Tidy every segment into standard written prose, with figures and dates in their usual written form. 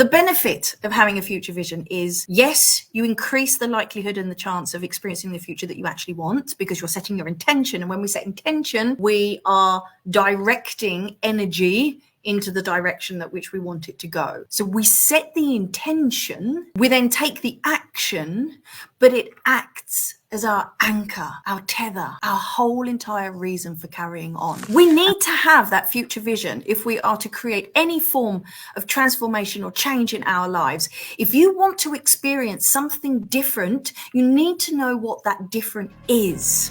The benefit of having a future vision is, yes, you increase the likelihood and the chance of experiencing the future that you actually want because you're setting your intention. And when we set intention, we are directing energy into the direction that which we want it to go. So we set the intention, we then take the action, but it acts as our anchor, our tether, our whole entire reason for carrying on. We need to have that future vision if we are to create any form of transformation or change in our lives. If you want to experience something different, you need to know what that different is.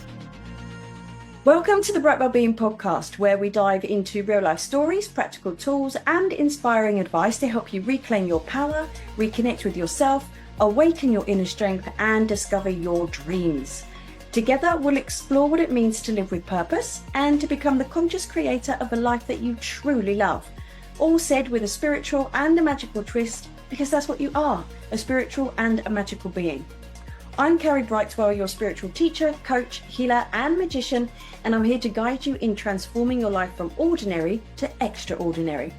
Welcome to the Bright Wellbeing Podcast, where we dive into real life stories, practical tools, and inspiring advice to help you reclaim your power, reconnect with yourself, awaken your inner strength, and discover your dreams. Together, we'll explore what it means to live with purpose and to become the conscious creator of a life that you truly love. All said with a spiritual and a magical twist, because that's what you are, a spiritual and a magical being. I'm Carrie Brightwell, your spiritual teacher, coach, healer, and magician, and I'm here to guide you in transforming your life from ordinary to extraordinary.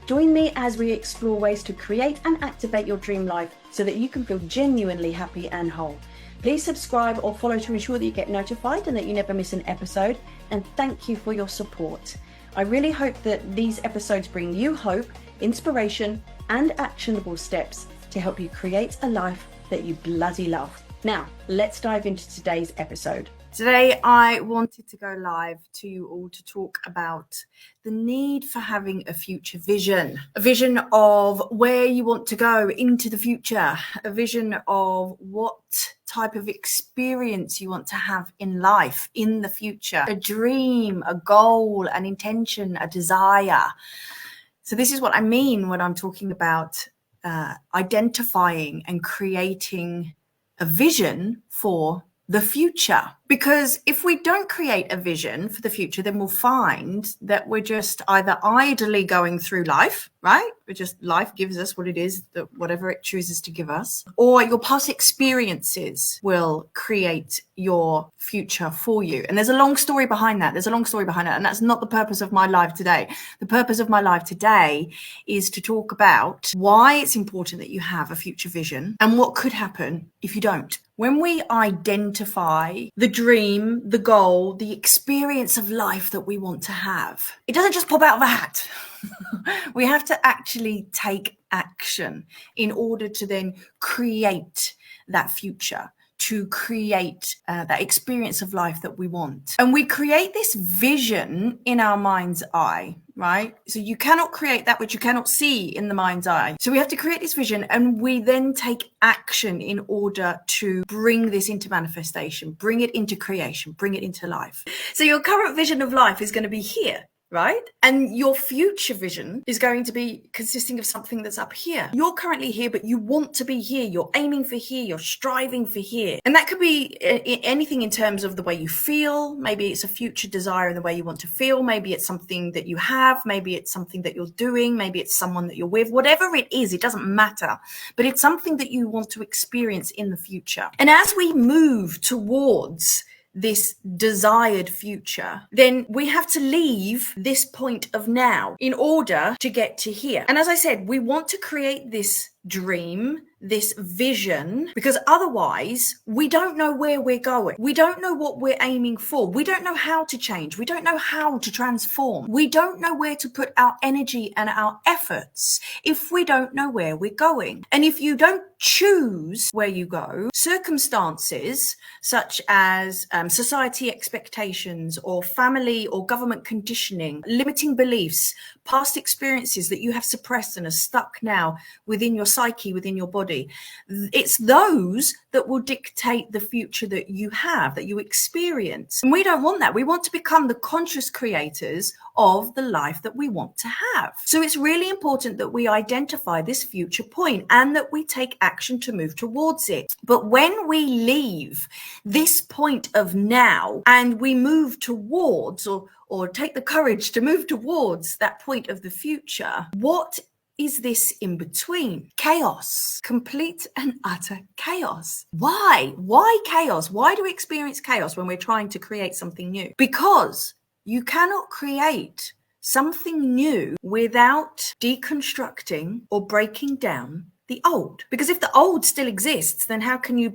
Join me as we explore ways to create and activate your dream life so that you can feel genuinely happy and whole. Please subscribe or follow to ensure that you get notified and that you never miss an episode. And thank you for your support. I really hope that these episodes bring you hope, inspiration, and actionable steps to help you create a life that you bloody love. Now, let's dive into today's episode. Today, I wanted to go live to you all to talk about the need for having a future vision, a vision of where you want to go into the future, a vision of what type of experience you want to have in life in the future, a dream, a goal, an intention, a desire. So this is what I mean when I'm talking about identifying and creating a vision for the future. Because if we don't create a vision for the future, then we'll find that we're just either idly going through life, right? Life gives us what it is, whatever it chooses to give us, or your past experiences will create your future for you. And there's a long story behind that. And that's not the purpose of my live today. The purpose of my live today is to talk about why it's important that you have a future vision and what could happen if you don't. When we identify the dream, the goal, the experience of life that we want to have, it doesn't just pop out of a hat. We have to actually take action in order to then create that future, to create that experience of life that we want. And we create this vision in our mind's eye, right? So you cannot create that which you cannot see in the mind's eye. So we have to create this vision, and we then take action in order to bring this into manifestation, bring it into creation, bring it into life. So your current vision of life is going to be here, right? And your future vision is going to be consisting of something that's up here. You're currently here, but you want to be here. You're aiming for here. You're striving for here. And that could be anything in terms of the way you feel. Maybe it's a future desire in the way you want to feel. Maybe it's something that you have. Maybe it's something that you're doing. Maybe it's someone that you're with. Whatever it is, it doesn't matter. But it's something that you want to experience in the future. And as we move towards this desired future, then we have to leave this point of now in order to get to here. And as I said, we want to create this dream, this vision, because otherwise we don't know where we're going. We don't know what we're aiming for. We don't know how to change. We don't know how to transform. We don't know where to put our energy and our efforts if we don't know where we're going. And if you don't choose where you go, circumstances such as society expectations or family or government conditioning, limiting beliefs, past experiences that you have suppressed and are stuck now within your psyche, within your body, it's those that will dictate the future that you have, that you experience. And we don't want that. We want to become the conscious creators of the life that we want to have. So it's really important that we identify this future point and that we take action to move towards it. But when we leave this point of now and we move towards or take the courage to move towards that point of the future, what is this in between? Chaos, complete and utter chaos. Why? Why chaos? Why do we experience chaos when we're trying to create something new? Because you cannot create something new without deconstructing or breaking down the old. Because if the old still exists, then how can you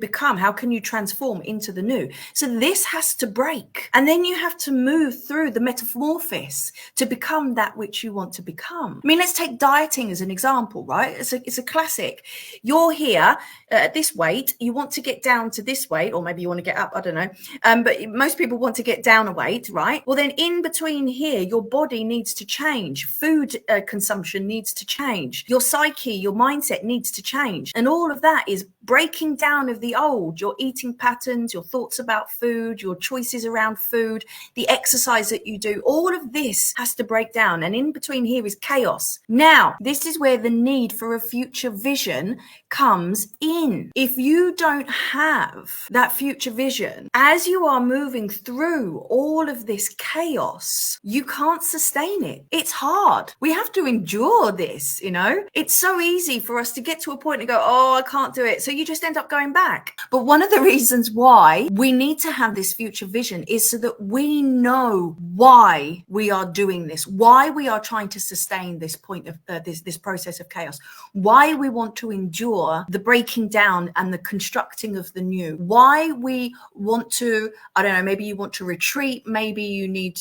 transform into the new? So this has to break. And then you have to move through the metamorphosis to become that which you want to become. I mean, let's take dieting as an example, right? It's a classic. You're here at this weight, you want to get down to this weight, or maybe you want to get up, I don't know. But most people want to get down a weight, right? Well, then in between here, your body needs to change. Food consumption needs to change. Your psyche, your mindset needs to change. And all of that is breaking down of the old, your eating patterns, your thoughts about food, your choices around food, the exercise that you do. All of this has to break down. And in between here is chaos. Now, this is where the need for a future vision comes in. If you don't have that future vision, as you are moving through all of this chaos, you can't sustain it. It's hard. We have to endure this, you know? It's so easy for us to get to a point and go, oh, I can't do it. So you just end up going back. But one of the reasons why we need to have this future vision is so that we know why we are doing this, why we are trying to sustain this point of this process of chaos, why we want to endure the breaking down and the constructing of the new, why we want to, I don't know, maybe you want to retreat, maybe you need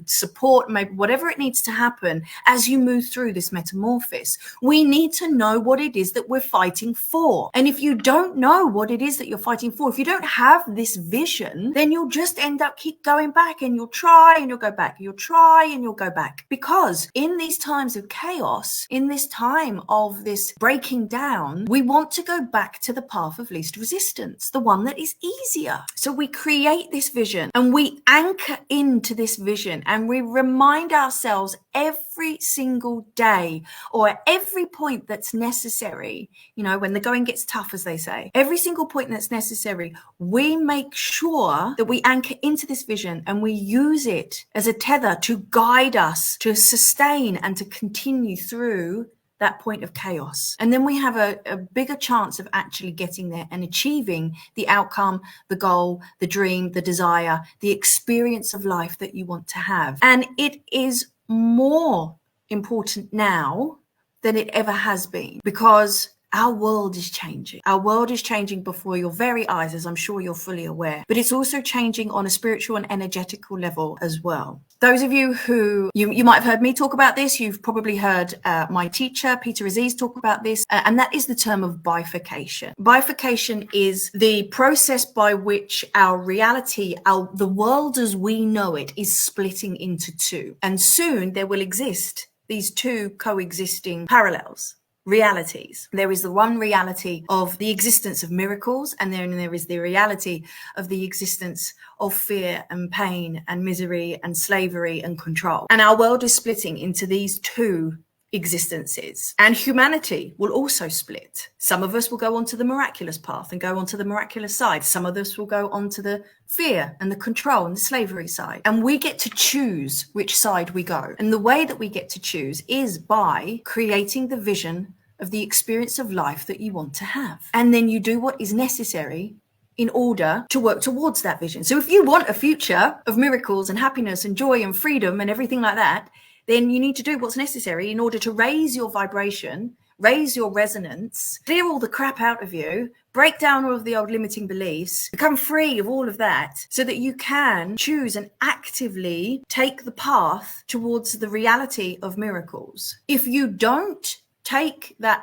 support, maybe whatever it needs to happen as you move through this metamorphosis. We need to know what it is that we're fighting for. And if you don't know what it is that you're fighting for, if you don't have this vision, then you'll just end up keep going back, and you'll try and you'll go back, you'll try and you'll go back. Because in these times of chaos, in this time of this breaking down, we want to go back to the path of least resistance, the one that is easier. So we create this vision and we anchor into this vision, and we remind ourselves every single day, or at every point that's necessary, you know, when the going gets tough, as they say, every single point that's necessary, we make sure that we anchor into this vision and we use it as a tether to guide us to sustain and to continue through that point of chaos. And then we have a bigger chance of actually getting there and achieving the outcome, the goal, the dream, the desire, the experience of life that you want to have. And it is more important now than it ever has been, because our world is changing. Our world is changing before your very eyes, as I'm sure you're fully aware, but it's also changing on a spiritual and energetical level as well. Those of you who, you might have heard me talk about this, you've probably heard my teacher, Peter Aziz, talk about this, and that is the term of bifurcation. Bifurcation is the process by which our reality, the world as we know it, is splitting into two. And soon there will exist these two coexisting parallels. Realities. There is the one reality of the existence of miracles, and then there is the reality of the existence of fear and pain and misery and slavery and control. And our world is splitting into these two existences, and humanity will also split. Some of us will go onto the miraculous path and go onto the miraculous side. Some of us will go onto the fear and the control and the slavery side. And we get to choose which side we go. And the way that we get to choose is by creating the vision of the experience of life that you want to have. And then you do what is necessary in order to work towards that vision. So if you want a future of miracles and happiness and joy and freedom and everything like that, then you need to do what's necessary in order to raise your vibration, raise your resonance, clear all the crap out of you, break down all of the old limiting beliefs, become free of all of that, so that you can choose and actively take the path towards the reality of miracles. If you don't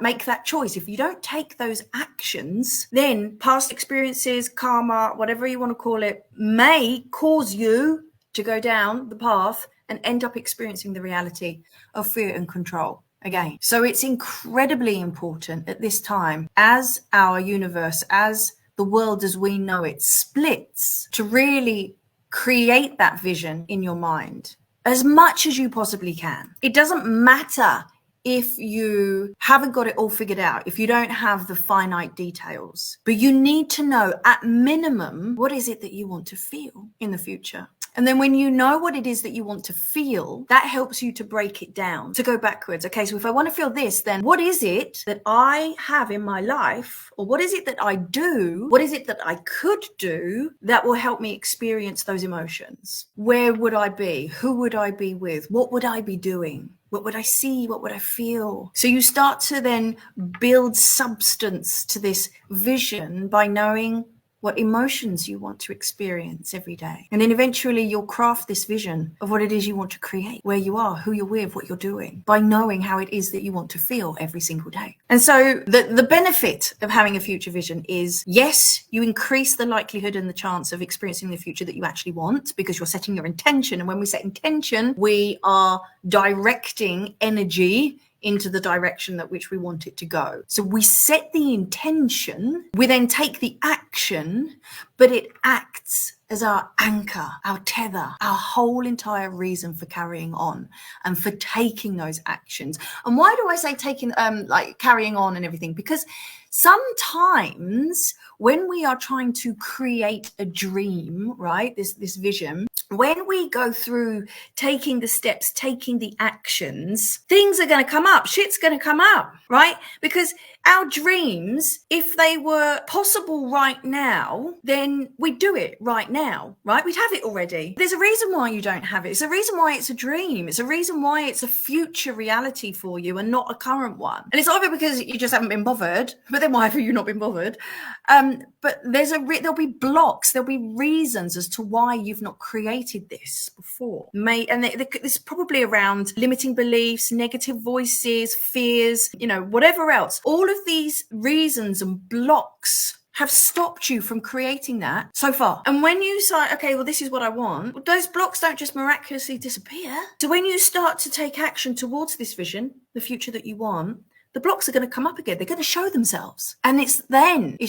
make that choice, if you don't take those actions, then past experiences, karma, whatever you want to call it, may cause you to go down the path and end up experiencing the reality of fear and control again. So it's incredibly important at this time, as our universe, as the world as we know it splits, to really create that vision in your mind as much as you possibly can. It doesn't matter if you haven't got it all figured out, if you don't have the finite details, but you need to know at minimum, what is it that you want to feel in the future? And then when you know what it is that you want to feel, that helps you to break it down, to go backwards. Okay, so if I want to feel this, then what is it that I have in my life, or what is it that I do? What is it that I could do that will help me experience those emotions? Where would I be? Who would I be with? What would I be doing? What would I see? What would I feel? So you start to then build substance to this vision by knowing what emotions you want to experience every day. And then eventually you'll craft this vision of what it is you want to create, where you are, who you're with, what you're doing, by knowing how it is that you want to feel every single day. And so the benefit of having a future vision is, yes, you increase the likelihood and the chance of experiencing the future that you actually want, because you're setting your intention. And when we set intention, we are directing energy into the direction that which we want it to go. So we set the intention, we then take the action, but it acts as our anchor, our tether, our whole entire reason for carrying on and for taking those actions. And why do I say taking, like carrying on and everything? Because sometimes when we are trying to create a dream, right, this vision, when we go through taking the steps, taking the actions, things are going to come up. Shit's going to come up, right? Because our dreams, if they were possible right now, then we'd do it right now, right? We'd have it already. There's a reason why you don't have it. It's a reason why it's a dream. It's a reason why it's a future reality for you and not a current one. And it's either because you just haven't been bothered, but then why have you not been bothered? But there'll be blocks, there'll be reasons as to why you've not created this before. It's probably around limiting beliefs, negative voices, fears, whatever else. All of these reasons and blocks have stopped you from creating that so far. And when you say, okay, well, this is what I want, those blocks don't just miraculously disappear. So when you start to take action towards this vision, the future that you want, the blocks are going to come up again. They're going to show themselves. And it's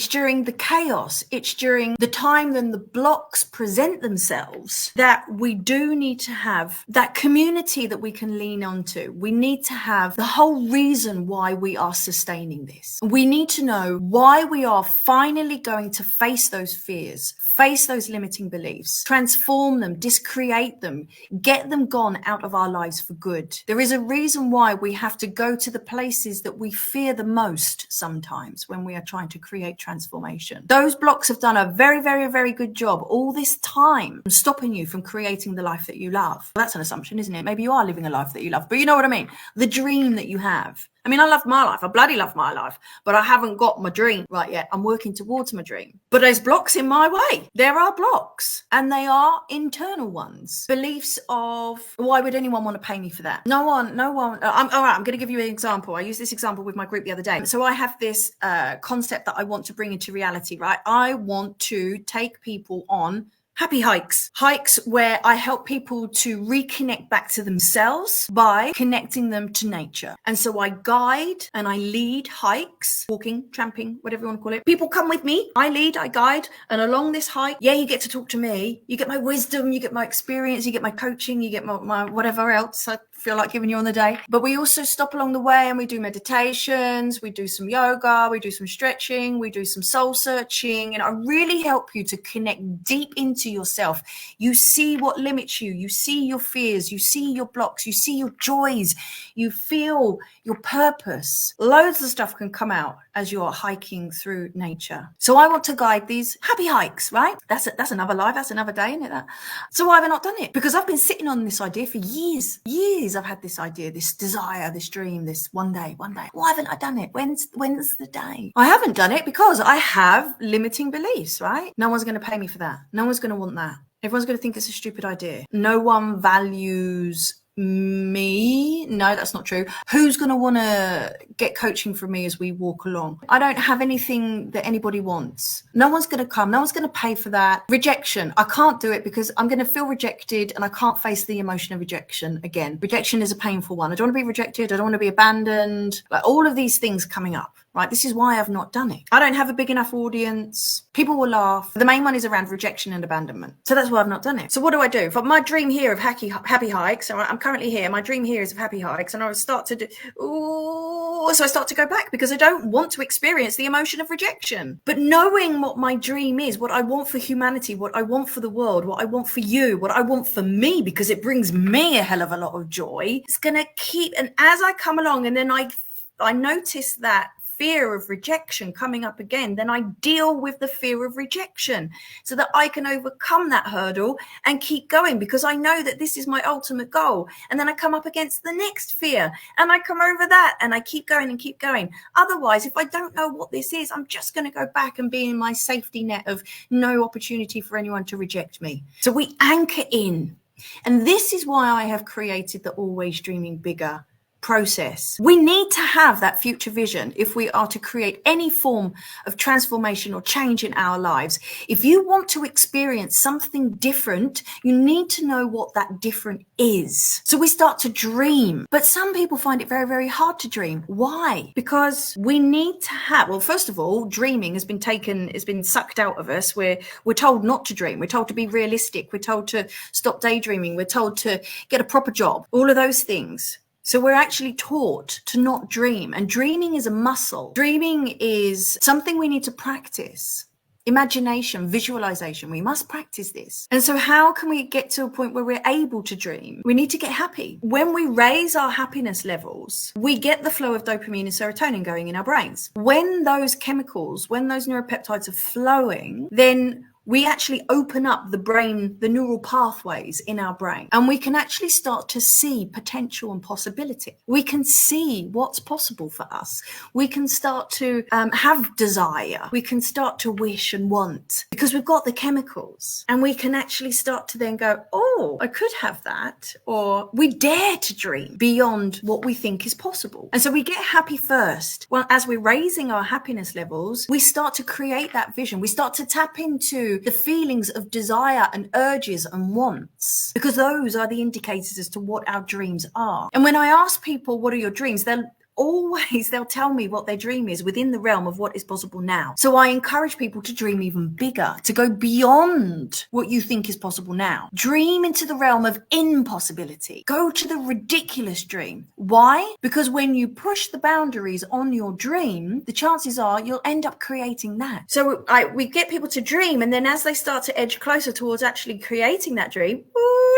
during the chaos, it's during the time when the blocks present themselves that we do need to have that community that we can lean onto. We need to have the whole reason why we are sustaining this. We need to know why we are finally going to face those fears, face those limiting beliefs, transform them, discreate them, get them gone out of our lives for good. There is a reason why we have to go to the places that we fear the most sometimes when we are trying to create transformation. Those blocks have done a very, very, very good job all this time stopping you from creating the life that you love. Well, that's an assumption, isn't it? Maybe you are living a life that you love, but you know what I mean? The dream that you have. I mean, I love my life. I bloody love my life, but I haven't got my dream right yet. I'm working towards my dream. But there's blocks in my way. There are blocks, and they are internal ones. Beliefs of, why would anyone want to pay me for that? No one. All right, I'm going to give you an example. I used this example with my group the other day. So I have this concept that I want to bring into reality, right? I want to take people on happy hikes where I help people to reconnect back to themselves by connecting them to nature. And so I guide and I lead hikes, walking, tramping, whatever you want to call it. People come with me. I lead, I guide. And along this hike, you get to talk to me. You get my wisdom, you get my experience, you get my coaching, you get my whatever else I feel like giving you on the day. But we also stop along the way and we do meditations, we do some yoga, we do some stretching, we do some soul searching. And I really help you to connect deep into yourself. You see what limits you. You see your fears. You see your blocks. You see your joys. You feel your purpose. Loads of stuff can come out as you're hiking through nature. So I want to guide these happy hikes, right? That's another life. That's another day, isn't it? That. So why have I not done it? Because I've been sitting on this idea for years. I've had this idea, this desire, this dream, this one day. Why haven't I done it? When's the day? I haven't done it because I have limiting beliefs, right? No one's going to pay me for that. No one's going to want that. Everyone's going to think it's a stupid idea. No one values me. No, that's not true. Who's going to want to get coaching from me as we walk along? I don't have anything that anybody wants. No one's going to come. No one's going to pay for that. Rejection. I can't do it because I'm going to feel rejected and I can't face the emotion of rejection again. Rejection is a painful one. I don't want to be rejected. I don't want to be abandoned. Like all of these things coming up. Right, this is why I've not done it. I don't have a big enough audience. People will laugh. The main one is around rejection and abandonment. So that's why I've not done it. So what do I do? For my dream here of happy hikes, I'm currently here. My dream here is of happy hikes, and I would start to do, So I start to go back because I don't want to experience the emotion of rejection. But knowing what my dream is, what I want for humanity, what I want for the world, what I want for you, what I want for me, because it brings me a hell of a lot of joy, it's going to keep. And as I come along and then I notice that fear of rejection coming up again, then I deal with the fear of rejection so that I can overcome that hurdle and keep going, because I know that this is my ultimate goal. And then I come up against the next fear and I come over that and I keep going and keep going. Otherwise, if I don't know what this is, I'm just going to go back and be in my safety net of no opportunity for anyone to reject me. So we anchor in. And this is why I have created the Always Dreaming Bigger process. We need to have that future vision if we are to create any form of transformation or change in our lives. If you want to experience something different, you need to know what that different is. So we start to dream, but some people find it very, very hard to dream. Why? Because we need to have, well, first of all, dreaming has been sucked out of us. We're told not to dream. We're told to be realistic. We're told to stop daydreaming. We're told to get a proper job, all of those things. So we're actually taught to not dream, and dreaming is a muscle. Dreaming is something we need to practice. Imagination, visualization, we must practice this. And so how can we get to a point where we're able to dream? We need to get happy. When we raise our happiness levels, we get the flow of dopamine and serotonin going in our brains. When those chemicals, when those neuropeptides are flowing, then we actually open up the brain, the neural pathways in our brain, and we can actually start to see potential and possibility. We can see what's possible for us. We can start to have desire. We can start to wish and want because we've got the chemicals, and we can actually start to then go, oh, I could have that, or we dare to dream beyond what we think is possible. And so we get happy first. Well, as we're raising our happiness levels, we start to create that vision. We start to tap into the feelings of desire and urges and wants, because those are the indicators as to what our dreams are. And when I ask people, what are your dreams? They'll tell me what their dream is within the realm of what is possible now. So I encourage people to dream even bigger, to go beyond what you think is possible now. Dream into the realm of impossibility. Go to the ridiculous dream. Why? Because when you push the boundaries on your dream, the chances are you'll end up creating that. So we get people to dream, and then as they start to edge closer towards actually creating that dream,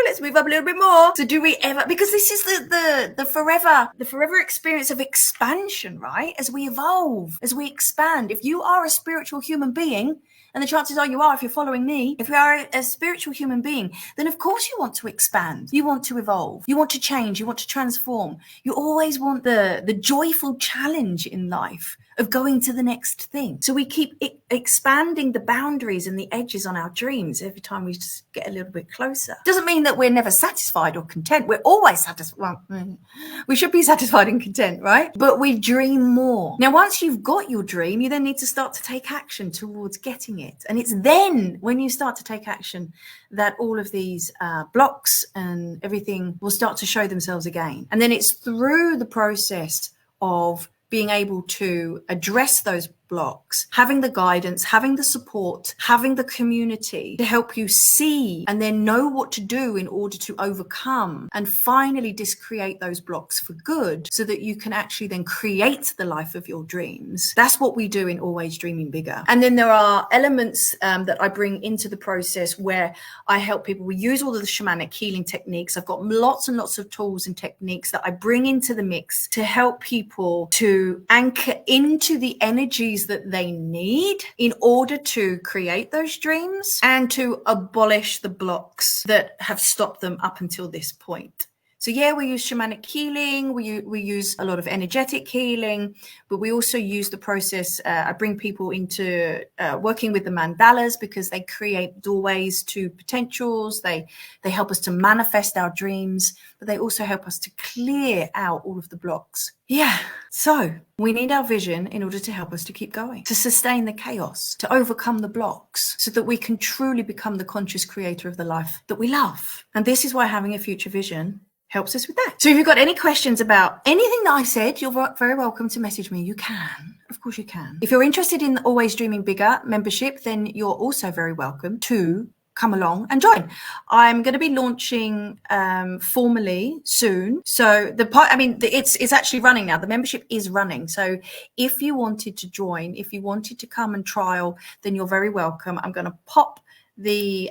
let's move up a little bit more. So do we ever, because this is the forever experience of expansion, right? As we evolve, as we expand. If you are a spiritual human being, and the chances are you are if you're following me, if you are a spiritual human being, then of course you want to expand. You want to evolve. You want to change. You want to transform. You always want the joyful challenge in life of going to the next thing. So we keep expanding the boundaries and the edges on our dreams every time we just get a little bit closer. Doesn't mean that we're never satisfied or content. We're always satisfied. Well, we should be satisfied and content, right? But we dream more. Now, once you've got your dream, you then need to start to take action towards getting it. And it's then when you start to take action that all of these blocks and everything will start to show themselves again. And then it's through the process of being able to address those blocks, having the guidance, having the support, having the community to help you see and then know what to do in order to overcome and finally discreate those blocks for good, so that you can actually then create the life of your dreams. That's what we do in Always Dreaming Bigger. And then there are elements that I bring into the process where I help people. We use all of the shamanic healing techniques. I've got lots and lots of tools and techniques that I bring into the mix to help people to anchor into the energies that they need in order to create those dreams and to abolish the blocks that have stopped them up until this point. So yeah, we use shamanic healing, we use a lot of energetic healing, but we also use the process. I bring people into working with the mandalas because they create doorways to potentials. They help us to manifest our dreams, but they also help us to clear out all of the blocks. Yeah, so we need our vision in order to help us to keep going, to sustain the chaos, to overcome the blocks, so that we can truly become the conscious creator of the life that we love. And this is why having a future vision helps us with that. So if you've got any questions about anything that I said, you're very welcome to message me. You can. Of course you can. If you're interested in Always Dreaming Bigger membership, then you're also very welcome to come along and join. I'm going to be launching formally soon. So it's actually running now. The membership is running. So if you wanted to join, if you wanted to come and trial, then you're very welcome. I'm going to pop the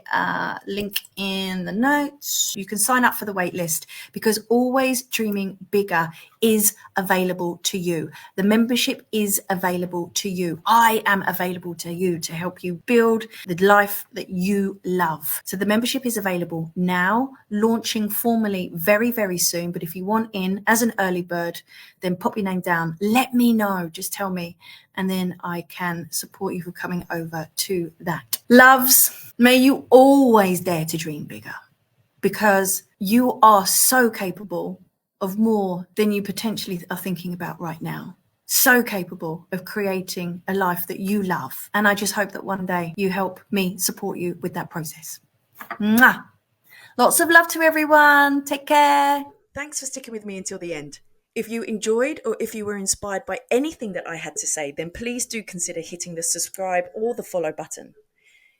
link in the notes. You can sign up for the wait list, because Always Dreaming Bigger is available to you. The membership is available to you. I am available to you to help you build the life that you love. So the membership is available now, launching formally very, very soon. But if you want in as an early bird, then pop your name down. Let me know. Just tell me, and then I can support you for coming over to that. Loves, may you always dare to dream bigger, because you are so capable of more than you potentially are thinking about right now. So capable of creating a life that you love. And I just hope that one day you help me support you with that process. Mwah! Lots of love to everyone. Take care. Thanks for sticking with me until the end. If you enjoyed, or if you were inspired by anything that I had to say, then please do consider hitting the subscribe or the follow button.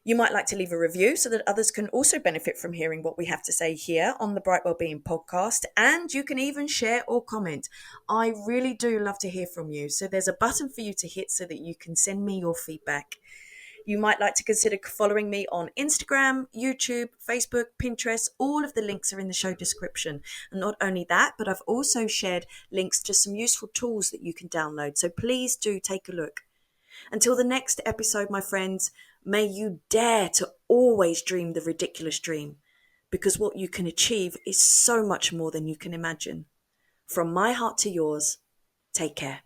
You might like to leave a review so that others can also benefit from hearing what we have to say here on the Bright Wellbeing podcast. And you can even share or comment. I really do love to hear from you. So there's a button for you to hit so that you can send me your feedback. You might like to consider following me on Instagram, YouTube, Facebook, Pinterest. All of the links are in the show description. And not only that, but I've also shared links to some useful tools that you can download. So please do take a look. Until the next episode, my friends, may you dare to always dream the ridiculous dream, because what you can achieve is so much more than you can imagine. From my heart to yours, take care.